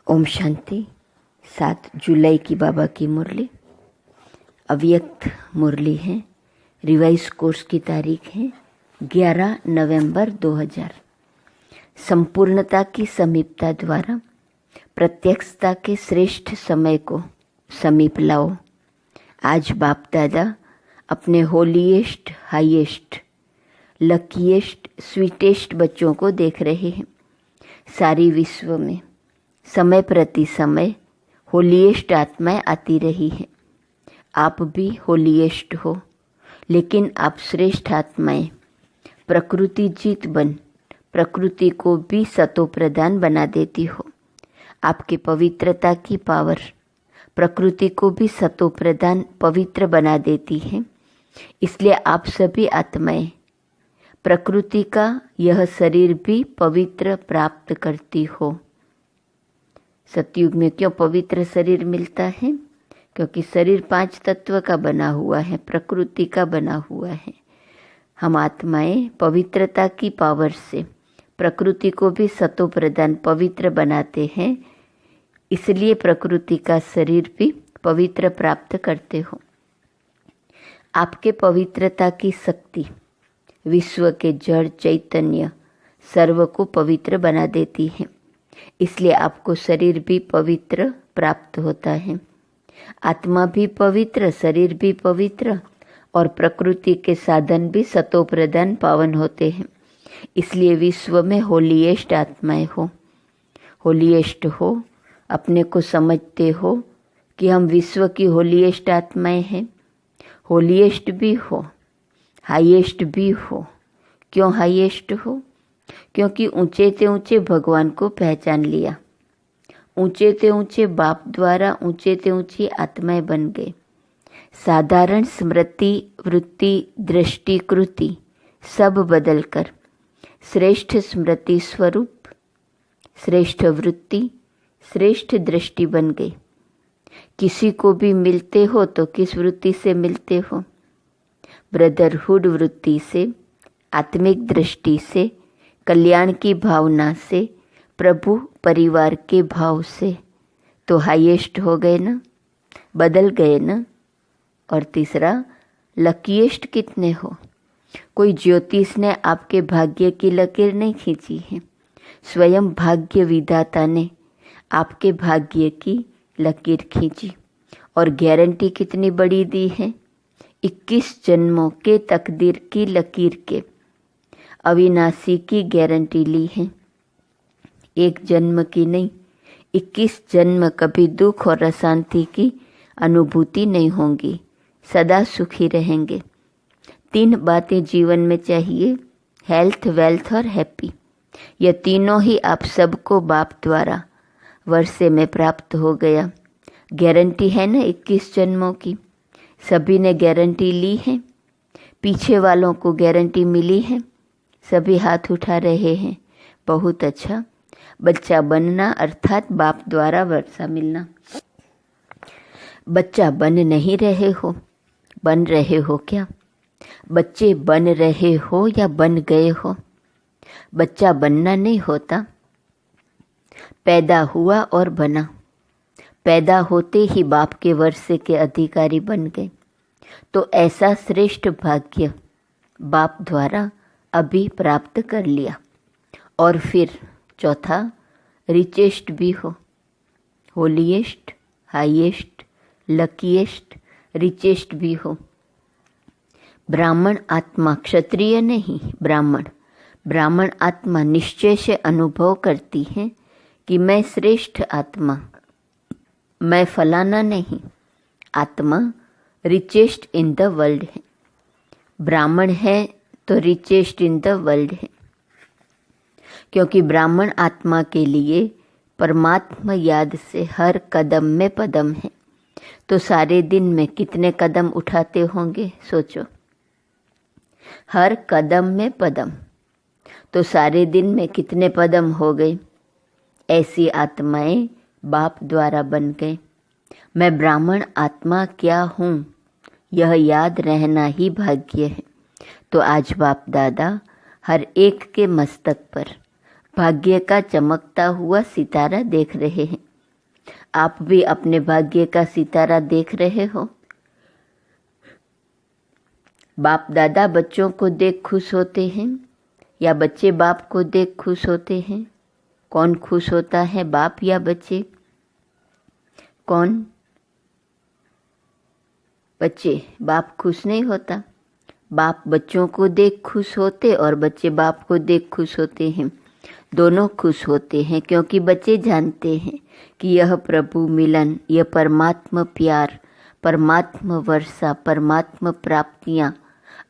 ओम शांति। 7 जुलाई की बाबा की मुरली अव्यक्त मुरली है। रिवाइज कोर्स की तारीख है 11 नवंबर 2000। संपूर्णता की समीपता द्वारा प्रत्यक्षता के श्रेष्ठ समय को समीप लाओ। आज बाप दादा अपने होलीएस्ट, हाईएस्ट, लकीएस्ट, स्वीटेस्ट बच्चों को देख रहे हैं। सारी विश्व में समय प्रति समय होलीएस्ट आत्माएं आती रही हैं। आप भी होलीएस्ट हो, लेकिन आप श्रेष्ठ आत्माएं प्रकृति जीत बन प्रकृति को भी सतो प्रधान बना देती हो। आपकी पवित्रता की पावर प्रकृति को भी सतो प्रधान पवित्र बना देती है। इसलिए आप सभी आत्माएं प्रकृति का यह शरीर भी पवित्र प्राप्त करती हो। सतयुग में क्यों पवित्र शरीर मिलता है? क्योंकि शरीर 5 तत्व का बना हुआ है, प्रकृति का बना हुआ है। हम आत्माएं पवित्रता की पावर से प्रकृति को भी सतो प्रधान पवित्र बनाते हैं। इसलिए प्रकृति का शरीर भी पवित्र प्राप्त करते हो। आपके पवित्रता की शक्ति विश्व के जड़ चैतन्य सर्व को पवित्र बना देती है। इसलिए आपको शरीर भी पवित्र प्राप्त होता है। आत्मा भी पवित्र, शरीर भी पवित्र और प्रकृति के साधन भी सतो प्रधान पावन होते हैं। इसलिए विश्व में होलीएस्ट आत्माएं हो। होलीएस्ट हो, अपने को समझते हो कि हम विश्व की होलीएस्ट आत्माएं हैं। होलीएस्ट भी हो, हाईएस्ट भी हो। क्यों हाईएस्ट हो? क्योंकि ऊंचे से ऊंचे भगवान को पहचान लिया। ऊंचे से ऊंचे बाप द्वारा ऊंचे से ऊंची आत्माएं बन गए। साधारण स्मृति, वृत्ति, दृष्टि, कृति सब बदलकर श्रेष्ठ स्मृति स्वरूप, श्रेष्ठ वृत्ति, श्रेष्ठ दृष्टि बन गई। किसी को भी मिलते हो तो किस वृत्ति से मिलते हो? ब्रदरहुड वृत्ति से, आत्मिक दृष्टि से, कल्याण की भावना से, प्रभु परिवार के भाव से। तो हाईएस्ट हो गए ना, बदल गए ना। और तीसरा, लकीएस्ट कितने हो? कोई ज्योतिष ने आपके भाग्य की लकीर नहीं खींची है। स्वयं भाग्य विधाता ने आपके भाग्य की लकीर खींची। और गारंटी कितनी बड़ी दी है? 21 जन्मों के तकदीर की लकीर के अविनाशी की गारंटी ली है। एक जन्म की नहीं, 21 जन्म कभी दुख और अशांति की अनुभूति नहीं होंगी। सदा सुखी रहेंगे। 3 बातें जीवन में चाहिए, हेल्थ, वेल्थ और हैप्पी। यह तीनों ही आप सबको बाप द्वारा वर्षे में प्राप्त हो गया। गारंटी है ना 21 जन्मों की। सभी ने गारंटी ली है। पीछे वालों को गारंटी मिली है। सभी हाथ उठा रहे हैं। बहुत अच्छा। बच्चा बनना अर्थात बाप द्वारा वर्षा मिलना। बच्चा बन नहीं रहे हो, बन रहे हो क्या? बच्चे बन रहे हो या बन गए हो? बच्चा बनना नहीं होता, पैदा हुआ और बना। पैदा होते ही बाप के वर्षे के अधिकारी बन गए। तो ऐसा श्रेष्ठ भाग्य बाप द्वारा अभी प्राप्त कर लिया। और फिर चौथा, रिचेस्ट भी हो। होलीएस्ट, हाईएस्ट, लकीएस्ट, रिचेस्ट भी हो। ब्राह्मण आत्मा, क्षत्रिय नहीं, ब्राह्मण आत्मा निश्चय से अनुभव करती है कि मैं श्रेष्ठ आत्मा, मैं फलाना नहीं। आत्मा रिचेस्ट इन द वर्ल्ड है। ब्राह्मण है तो रिचेस्ट इन द वर्ल्ड है। क्योंकि ब्राह्मण आत्मा के लिए परमात्मा याद से हर कदम में पदम है। तो सारे दिन में कितने कदम उठाते होंगे? सोचो, हर कदम में पदम। तो सारे दिन में कितने पदम हो गए? ऐसी आत्माएं बाप द्वारा बन गए। मैं ब्राह्मण आत्मा क्या हूँ, यह याद रहना ही भाग्य है। तो आज बाप दादा हर एक के मस्तक पर भाग्य का चमकता हुआ सितारा देख रहे हैं। आप भी अपने भाग्य का सितारा देख रहे हो। बाप दादा बच्चों को देख खुश होते हैं या बच्चे बाप को देख खुश होते हैं? कौन खुश होता है, बाप या बच्चे? कौन? बच्चे। बाप खुश नहीं होता। बाप बच्चों को देख खुश होते और बच्चे बाप को देख खुश होते हैं। दोनों खुश होते हैं क्योंकि बच्चे जानते हैं कि यह प्रभु मिलन, यह परमात्मा प्यार, परमात्मा वर्षा, परमात्मा प्राप्तियाँ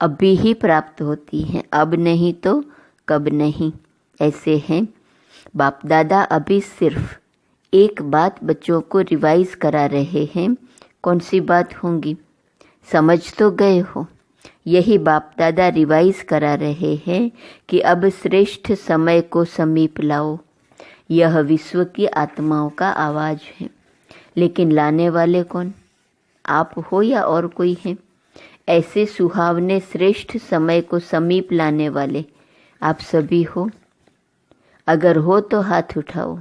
अभी ही प्राप्त होती हैं, अब नहीं तो कब नहीं। ऐसे हैं बाप दादा अभी सिर्फ एक बात बच्चों को रिवाइज करा रहे हैं। कौन सी बात होंगी? समझ तो गए हो। यही बाप दादा रिवाइज करा रहे हैं कि अब श्रेष्ठ समय को समीप लाओ। यह विश्व की आत्माओं का आवाज़ है, लेकिन लाने वाले कौन? आप हो या और कोई है? ऐसे सुहावने श्रेष्ठ समय को समीप लाने वाले आप सभी हो। अगर हो तो हाथ उठाओ।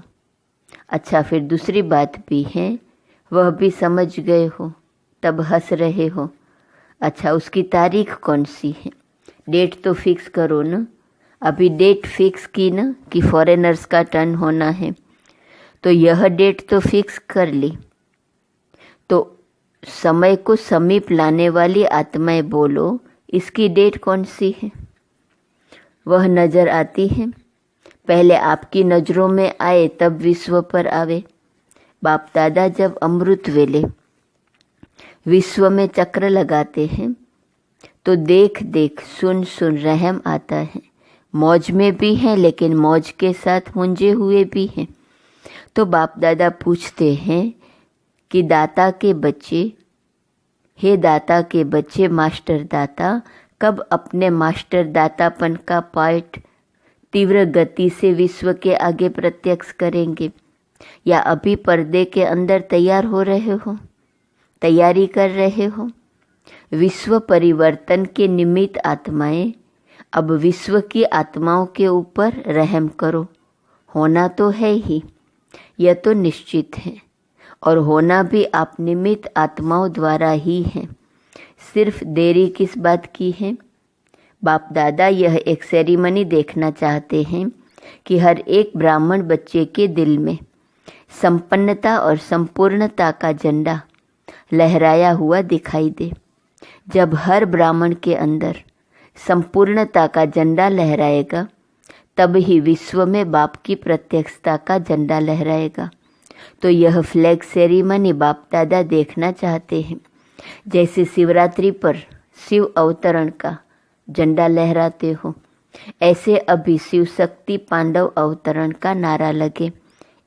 अच्छा, फिर दूसरी बात भी है, वह भी समझ गए हो तब हंस रहे हो। अच्छा, उसकी तारीख कौन सी है? डेट तो फिक्स करो ना। अभी डेट फिक्स की ना कि फॉरेनर्स का टर्न होना है, तो यह डेट तो फिक्स कर ली। तो समय को समीप लाने वाली आत्माएं बोलो, इसकी डेट कौन सी है? वह नज़र आती है। पहले आपकी नज़रों में आए तब विश्व पर आवे। बाप दादा जब अमृत वेले विश्व में चक्र लगाते हैं तो देख देख सुन सुन रहम आता है। मौज में भी हैं लेकिन मौज के साथ मुंझे हुए भी हैं। तो बाप दादा पूछते हैं कि दाता के बच्चे, हे दाता के बच्चे, मास्टर दाता कब अपने मास्टर दातापन का पार्ट तीव्र गति से विश्व के आगे प्रत्यक्ष करेंगे, या अभी पर्दे के अंदर तैयार हो रहे हो, तैयारी कर रहे हो? विश्व परिवर्तन के निमित्त आत्माएं, अब विश्व की आत्माओं के ऊपर रहम करो। होना तो है ही, यह तो निश्चित है, और होना भी आप निमित्त आत्माओं द्वारा ही है। सिर्फ देरी किस बात की है? बाप दादा यह एक सेरेमनी देखना चाहते हैं कि हर एक ब्राह्मण बच्चे के दिल में संपन्नता और संपूर्णता का झंडा लहराया हुआ दिखाई दे। जब हर ब्राह्मण के अंदर संपूर्णता का झंडा लहराएगा, तब ही विश्व में बाप की प्रत्यक्षता का झंडा लहराएगा। तो यह फ्लैग सेरेमनी बाप दादा देखना चाहते हैं। जैसे शिवरात्रि पर शिव अवतरण का झंडा लहराते हो, ऐसे अभी शिव शक्ति पांडव अवतरण का नारा लगे।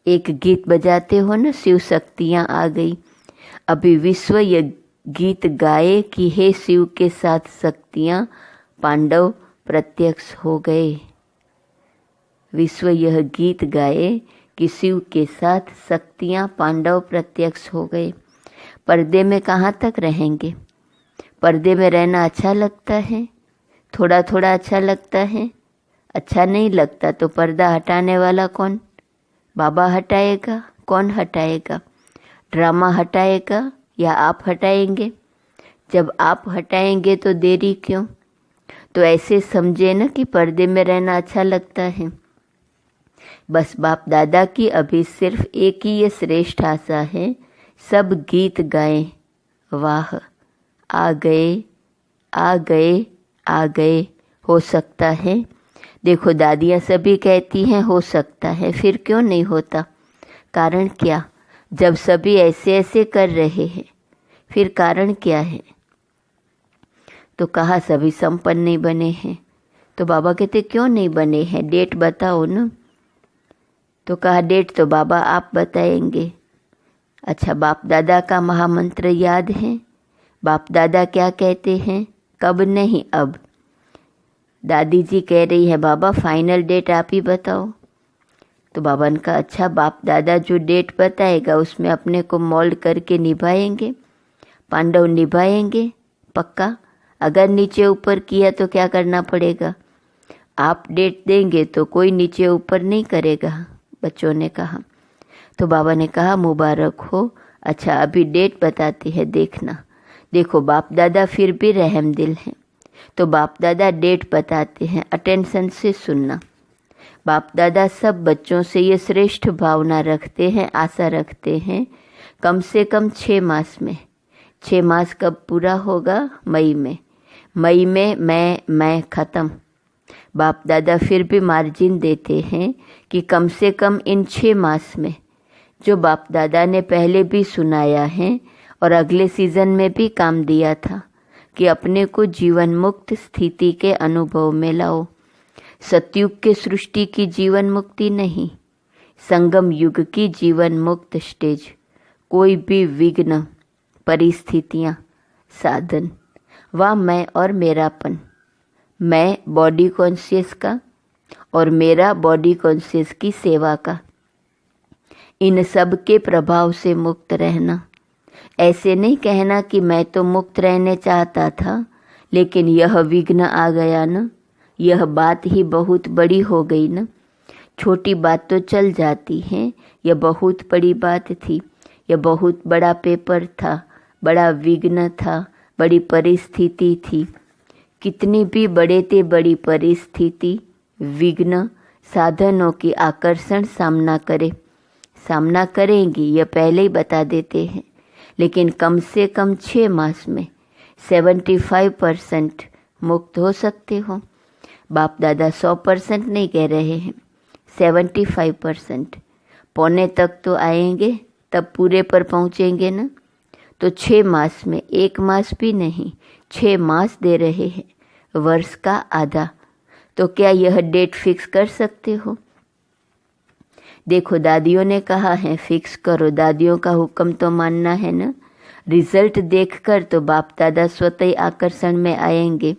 एक गीत बजाते हो ना, शिव शक्तियाँ आ गई। अभी विश्व यह गीत गाए कि हे शिव के साथ शक्तियाँ पांडव प्रत्यक्ष हो गए। विश्व यह गीत गाए कि शिव के साथ शक्तियाँ पांडव प्रत्यक्ष हो गए। पर्दे में कहाँ तक रहेंगे? पर्दे में रहना अच्छा लगता है? थोड़ा थोड़ा अच्छा लगता है? अच्छा नहीं लगता तो पर्दा हटाने वाला कौन? बाबा हटाएगा? कौन हटाएगा? ड्रामा हटाएगा या आप हटाएंगे? जब आप हटाएंगे तो देरी क्यों? तो ऐसे समझे ना कि पर्दे में रहना अच्छा लगता है। बस बाप दादा की अभी सिर्फ एक ही ये श्रेष्ठ आशा है, सब गीत गाएं, वाह आ गए आ गए आ गए। हो सकता है, देखो दादियाँ सभी कहती हैं हो सकता है, फिर क्यों नहीं होता? कारण क्या? जब सभी ऐसे ऐसे कर रहे हैं, फिर कारण क्या है? तो कहा सभी संपन्न नहीं बने हैं। तो बाबा कहते क्यों नहीं बने हैं, डेट बताओ ना। तो कहा डेट तो बाबा आप बताएंगे। अच्छा, बाप दादा का महामंत्र याद है? बाप दादा क्या कहते हैं? कब नहीं अब। दादी जी कह रही है बाबा फाइनल डेट आप ही बताओ। तो बाबा ने कहा अच्छा, बाप दादा जो डेट बताएगा उसमें अपने को मोल्ड करके निभाएंगे, पांडव निभाएंगे पक्का। अगर नीचे ऊपर किया तो क्या करना पड़ेगा? आप डेट देंगे तो कोई नीचे ऊपर नहीं करेगा, बच्चों ने कहा। तो बाबा ने कहा मुबारक हो। अच्छा अभी डेट बताती है, देखना। देखो बाप दादा फिर भी रहम दिल हैं, तो बाप दादा डेट बताते हैं, अटेंशन से सुनना। बाप दादा सब बच्चों से ये श्रेष्ठ भावना रखते हैं, आशा रखते हैं, कम से कम 6 मास में। 6 मास कब पूरा होगा? मई में। मई में मैं ख़त्म। बाप दादा फिर भी मार्जिन देते हैं कि कम से कम इन 6 मास में, जो बाप दादा ने पहले भी सुनाया है और अगले सीजन में भी काम दिया था, कि अपने को जीवन मुक्त स्थिति के अनुभव में लाओ। सतयुग के सृष्टि की जीवन मुक्ति नहीं, संगम युग की जीवन मुक्त स्टेज। कोई भी विघ्न, परिस्थितियाँ, साधन, वह मैं और मेरापन, मैं बॉडी कॉन्शियस का और मेरा बॉडी कॉन्शियस की सेवा का, इन सब के प्रभाव से मुक्त रहना। ऐसे नहीं कहना कि मैं तो मुक्त रहने चाहता था लेकिन यह विघ्न आ गया न, यह बात ही बहुत बड़ी हो गई न। छोटी बात तो चल जाती है, यह बहुत बड़ी बात थी, यह बहुत बड़ा पेपर था, बड़ा विघ्न था, बड़ी परिस्थिति थी। कितनी भी बड़े ते बड़ी परिस्थिति, विघ्न, साधनों की आकर्षण सामना करेंगी, यह पहले ही बता देते हैं। लेकिन कम से कम 6 मास में 75% मुक्त हो सकते हो। बाप दादा 100% नहीं कह रहे हैं, 75%। पौने तक तो आएंगे, तब पूरे पर पहुँचेंगे ना। तो 6 मास में, 1 मास भी नहीं, 6 मास दे रहे हैं, वर्ष का आधा। तो क्या यह डेट फिक्स कर सकते हो? देखो दादियों ने कहा है फिक्स करो, दादियों का हुक्म तो मानना है ना। रिजल्ट देखकर तो बाप दादा स्वतः ही आकर्षण में आएंगे,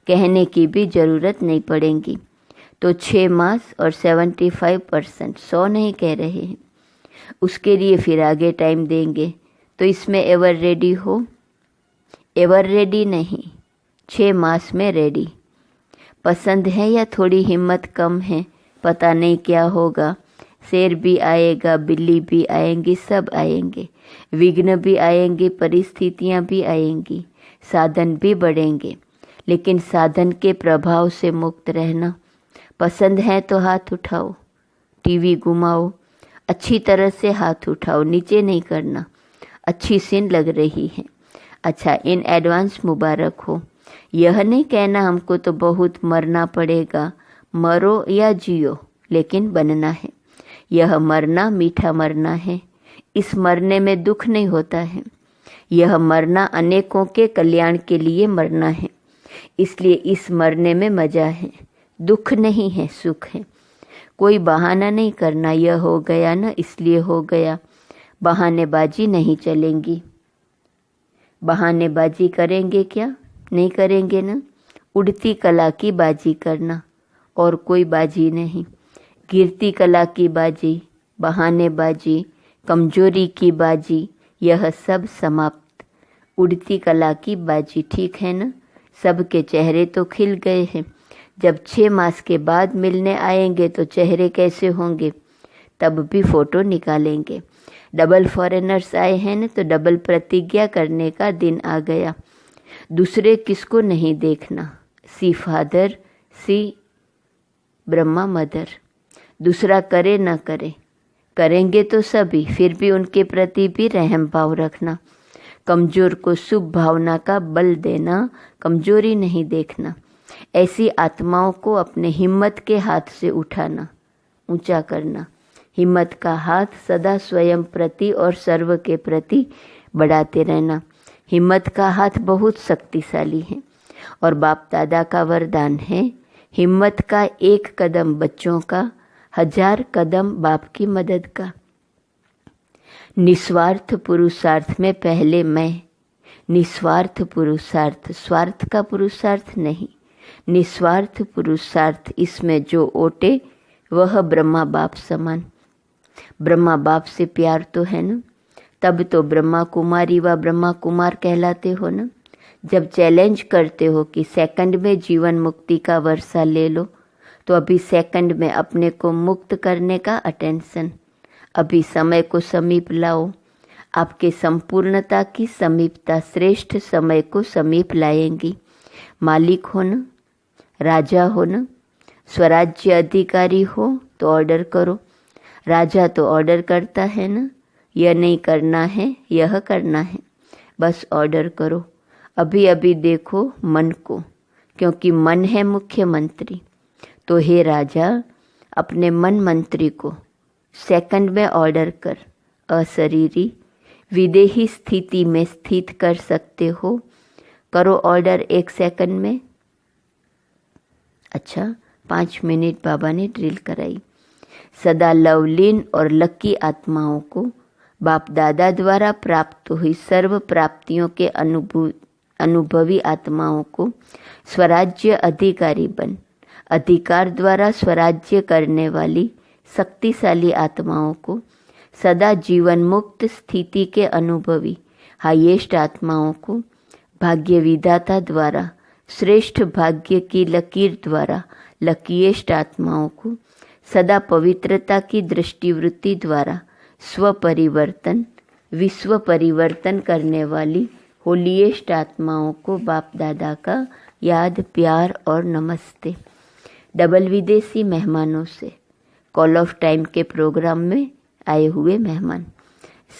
कहने की भी ज़रूरत नहीं पड़ेगी। तो 6 मास और 75%, 100 नहीं कह रहे हैं, उसके लिए फिर आगे टाइम देंगे। तो इसमें एवर रेडी हो? एवर रेडी नहीं, 6 मास में रेडी। पसंद है या थोड़ी हिम्मत कम है, पता नहीं क्या होगा। शेर भी आएगा, बिल्ली भी आएंगी, सब आएंगे, विघ्न भी आएंगे, परिस्थितियाँ भी आएंगी, साधन भी बढ़ेंगे। लेकिन साधन के प्रभाव से मुक्त रहना। पसंद है तो हाथ उठाओ, टीवी घुमाओ, अच्छी तरह से हाथ उठाओ, नीचे नहीं करना। अच्छी सीन लग रही है, अच्छा इन एडवांस मुबारक हो। यह नहीं कहना हमको तो बहुत मरना पड़ेगा, मरो या जियो लेकिन बनना है। यह मरना मीठा मरना है, इस मरने में दुख नहीं होता है। यह मरना अनेकों के कल्याण के लिए मरना है, इसलिए इस मरने में मजा है, दुख नहीं है, सुख है। कोई बहाना नहीं करना, यह हो गया ना इसलिए हो गया, बहानेबाजी नहीं चलेंगी। बहानेबाजी करेंगे क्या? नहीं करेंगे ना। उड़ती कला की बाजी करना, और कोई बाजी नहीं। गिरती कला की बाजी, बहानेबाजी, कमजोरी की बाजी, यह सब समाप्त। उड़ती कला की बाजी, ठीक है ना। सबके चेहरे तो खिल गए हैं। जब 6 मास के बाद मिलने आएंगे तो चेहरे कैसे होंगे, तब भी फोटो निकालेंगे। डबल फॉरेनर्स आए हैं ना, तो डबल प्रतिज्ञा करने का दिन आ गया। दूसरे किसको नहीं देखना, सी फादर, सी ब्रह्मा मदर। दूसरा करे ना करे, करेंगे तो सभी, फिर भी उनके प्रति भी रहम भाव रखना। कमज़ोर को शुभ भावना का बल देना, कमजोरी नहीं देखना। ऐसी आत्माओं को अपने हिम्मत के हाथ से उठाना, ऊंचा करना। हिम्मत का हाथ सदा स्वयं प्रति और सर्व के प्रति बढ़ाते रहना। हिम्मत का हाथ बहुत शक्तिशाली है और बाप दादा का वरदान है, हिम्मत का 1 कदम बच्चों का, 1000 कदम बाप की मदद का। निस्वार्थ पुरुषार्थ में पहले मैं, निस्वार्थ पुरुषार्थ, स्वार्थ का पुरुषार्थ नहीं, निस्वार्थ पुरुषार्थ। इसमें जो ओटे वह ब्रह्मा बाप समान। ब्रह्मा बाप से प्यार तो है ना, तब तो ब्रह्मा कुमारी व ब्रह्मा कुमार कहलाते हो ना। जब चैलेंज करते हो कि सेकंड में जीवन मुक्ति का वर्षा ले लो, तो अभी सेकंड में अपने को मुक्त करने का अटेंशन, अभी समय को समीप लाओ। आपके संपूर्णता की समीपता श्रेष्ठ समय को समीप लाएंगी। मालिक हो न, राजा हो न, स्वराज्य अधिकारी हो तो ऑर्डर करो। राजा तो ऑर्डर करता है ना, यह नहीं करना है, यह करना है, बस ऑर्डर करो। अभी अभी देखो मन को, क्योंकि मन है मुख्यमंत्री। तो हे राजा, अपने मन मंत्री को सेकंड में ऑर्डर कर अशरीरी विदेही स्थिति में स्थित कर सकते हो। करो ऑर्डर 1 सेकंड में। अच्छा, 5 मिनट बाबा ने ड्रिल कराई। सदा लवलीन और लकी आत्माओं को बाप दादा द्वारा प्राप्त हुई सर्व प्राप्तियों के अनुभवी आत्माओं को स्वराज्य अधिकारी बन अधिकार द्वारा स्वराज्य करने वाली शक्तिशाली आत्माओं को सदा जीवन मुक्त स्थिति के अनुभवी हाईएस्ट आत्माओं को भाग्य विधाता द्वारा श्रेष्ठ भाग्य की लकीर द्वारा लकीएस्ट आत्माओं को सदा पवित्रता की दृष्टिवृत्ति द्वारा स्व परिवर्तन विश्व परिवर्तन करने वाली होलीएस्ट आत्माओं को बाप दादा का याद, प्यार और नमस्ते। डबल विदेशी मेहमानों से कॉल ऑफ टाइम के प्रोग्राम में आए हुए मेहमान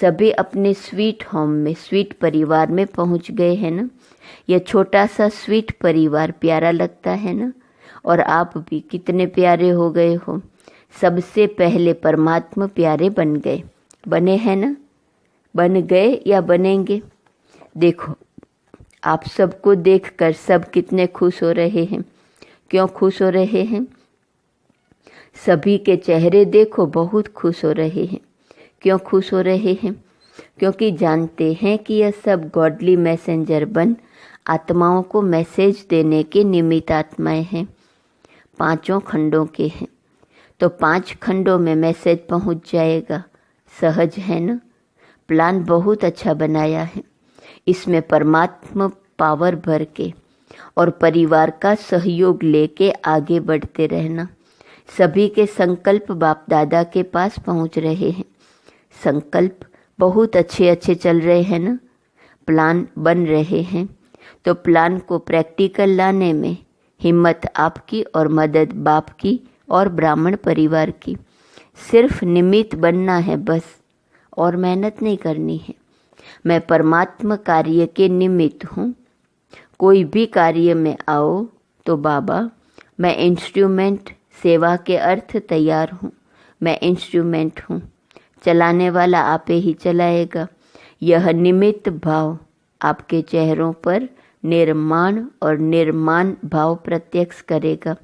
सभी अपने स्वीट होम में, स्वीट परिवार में पहुंच गए हैं ना। यह छोटा सा स्वीट परिवार प्यारा लगता है ना। और आप भी कितने प्यारे हो गए हो। सबसे पहले परमात्मा प्यारे बन गए, बने हैं ना, बन गए या बनेंगे। देखो, आप सबको देखकर सब कितने खुश हो रहे हैं। क्यों खुश हो रहे हैं? सभी के चेहरे देखो बहुत खुश हो रहे हैं। क्यों खुश हो रहे हैं? क्योंकि जानते हैं कि यह सब गॉडली मैसेंजर बन आत्माओं को मैसेज देने के निमित्त आत्माएं हैं। 5 खंडों के हैं, तो 5 खंडों में मैसेज पहुंच जाएगा। सहज है ना। प्लान बहुत अच्छा बनाया है। इसमें परमात्मा पावर भर के और परिवार का सहयोग लेके आगे बढ़ते रहना। सभी के संकल्प बाप दादा के पास पहुंच रहे हैं। संकल्प बहुत अच्छे अच्छे चल रहे हैं ना। प्लान बन रहे हैं, तो प्लान को प्रैक्टिकल लाने में हिम्मत आपकी और मदद बाप की और ब्राह्मण परिवार की। सिर्फ निमित्त बनना है बस, और मेहनत नहीं करनी है। मैं परमात्मा कार्य के निमित्त हूँ। कोई भी कार्य में आओ तो बाबा, मैं इंस्ट्रूमेंट, सेवा के अर्थ तैयार हूँ। मैं इंस्ट्रूमेंट हूँ, चलाने वाला आपे ही चलाएगा। यह निमित्त भाव आपके चेहरों पर निर्माण और निर्माण भाव प्रत्यक्ष करेगा।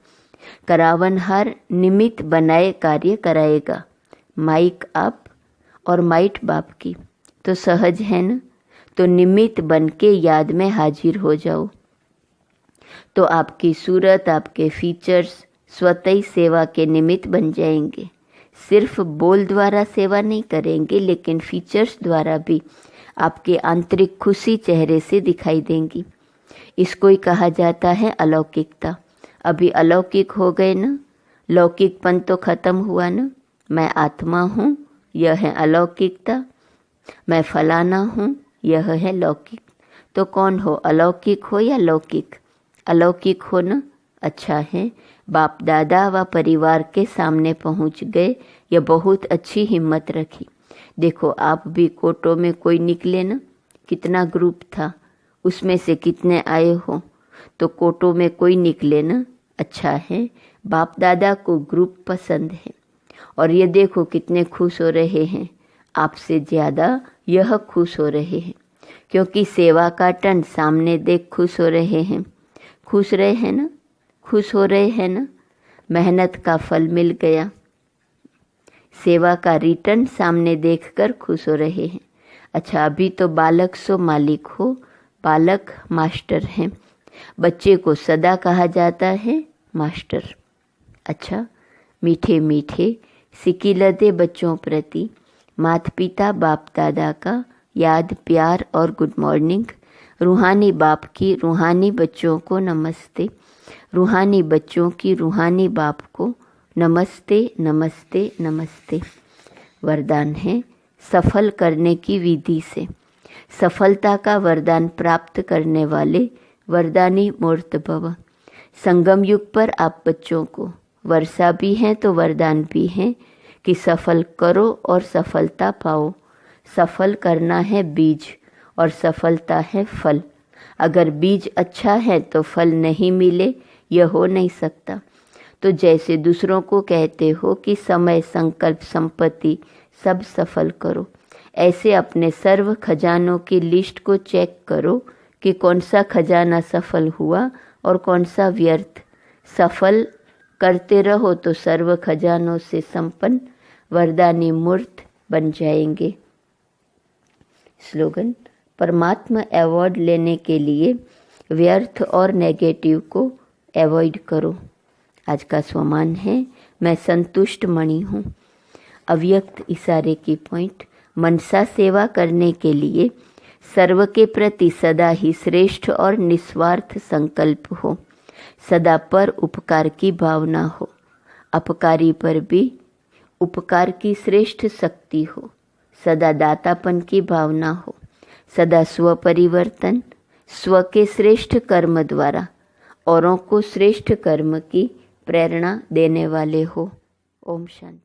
करावनहार निमित्त बनाए कार्य कराएगा। माइक आप और माइट बाप की, तो सहज है ना। तो निमित्त बन के याद में हाजिर हो जाओ, तो आपकी सूरत, आपके फीचर्स स्वतः ही सेवा के निमित्त बन जाएंगे। सिर्फ बोल द्वारा सेवा नहीं करेंगे, लेकिन फीचर्स द्वारा भी आपके आंतरिक खुशी चेहरे से दिखाई देंगी। इसको ही कहा जाता है अलौकिकता। अभी अलौकिक हो गए ना, लौकिकपन तो खत्म हुआ ना। मैं आत्मा हूँ, यह है अलौकिकता। मैं फलाना हूँ, यह है लौकिक। तो कौन हो, अलौकिक हो या लौकिक? अलौकिक हो ना, अच्छा है। बाप दादा व परिवार के सामने पहुँच गए, यह बहुत अच्छी हिम्मत रखी। देखो, आप भी कोटो में कोई निकले ना, कितना ग्रुप था, उसमें से कितने आए हो। तो कोटो में कोई निकले ना, अच्छा है। बाप दादा को ग्रुप पसंद है। और ये देखो कितने खुश हो रहे हैं। आपसे ज़्यादा यह खुश हो रहे हैं, क्योंकि सेवा का टन सामने देख खुश हो रहे हैं। खुश रहे हैं ना, खुश हो रहे हैं ना। मेहनत का फल मिल गया, सेवा का रिटर्न सामने देखकर खुश हो रहे हैं। अच्छा, अभी तो बालक सो मालिक हो, बालक मास्टर हैं। बच्चे को सदा कहा जाता है मास्टर। अच्छा, मीठे मीठे सिकिलते बच्चों प्रति माता पिता बाप दादा का याद, प्यार और गुड मॉर्निंग। रूहानी बाप की रूहानी बच्चों को नमस्ते। रूहानी बच्चों की रूहानी बाप को नमस्ते, नमस्ते, नमस्ते। वरदान है सफल करने की विधि से। सफलता का वरदान प्राप्त करने वाले वरदानी मूर्त भव। संगम युग पर आप बच्चों को वर्षा भी हैं तो वरदान भी हैं कि सफल करो और सफलता पाओ। सफल करना है बीज और सफलता है फल। अगर बीज अच्छा है तो फल नहीं मिले, यह हो नहीं सकता। तो जैसे दूसरों को कहते हो कि समय, संकल्प, संपत्ति सब सफल करो, ऐसे अपने सर्व खजानों की लिस्ट को चेक करो कि कौन सा खजाना सफल हुआ और कौन सा व्यर्थ। सफल करते रहो तो सर्व खजानों से संपन्न वरदानी मूर्त बन जाएंगे। स्लोगन: परमात्मा अवार्ड लेने के लिए व्यर्थ और नेगेटिव को अवॉइड करो। आज का स्वमान है मैं संतुष्ट मणि हूँ। अव्यक्त इशारे की पॉइंट: मनसा सेवा करने के लिए सर्व के प्रति सदा ही श्रेष्ठ और निस्वार्थ संकल्प हो। सदा पर उपकार की भावना हो। अपकारी पर भी उपकार की श्रेष्ठ शक्ति हो। सदा दातापन की भावना हो। सदा स्व परिवर्तन, स्व के श्रेष्ठ कर्म द्वारा औरों को श्रेष्ठ कर्म की प्रेरणा देने वाले हो। ओम शांति।